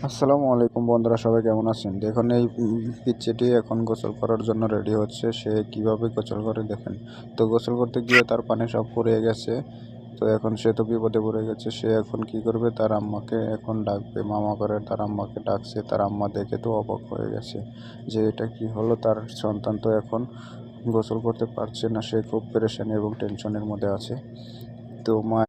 আসসালামু আলাইকুম বন্ধুরা, সবাই কেমন আছেন? দেখুন এই পিচ্চিটি এখন গোসল করার জন্য রেডি হচ্ছে। সে কিভাবে গোসল করে দেখেন। তো গোসল করতে গিয়ে তার পানি সব ফুরিয়ে গেছে। তো এখন সে তো বিপদে পড়ে গেছে। সে এখন কি করবে, তার আম্মাকে এখন ডাকবে। মামা করে তার আম্মাকে ডাকছে। তার আম্মা দেখে তো অবাক হয়ে গেছে যে এটা কি হলো। তার সন্তান তো এখন গোসল করতে পারছে না। সে খুব পেরেশানি এবং টেনশনের মধ্যে আছে। তো মা